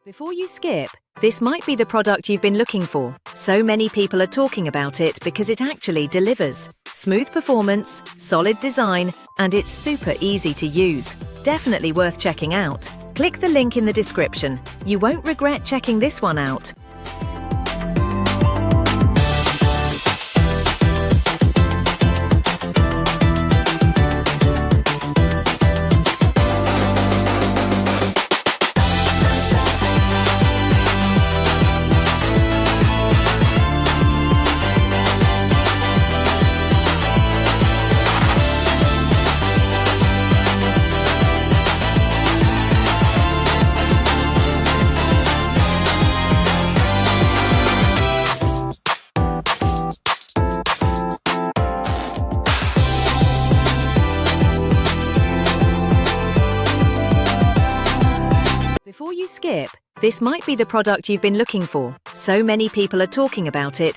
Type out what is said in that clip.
Before you skip, this might be the product you've been looking for. So many people are talking about it because it actually delivers. Smooth performance, solid design, and it's super easy to use. Definitely worth checking out. Click the link in the description. You won't regret checking this one out. Before you skip, this might be the product you've been looking for. So many people are talking about it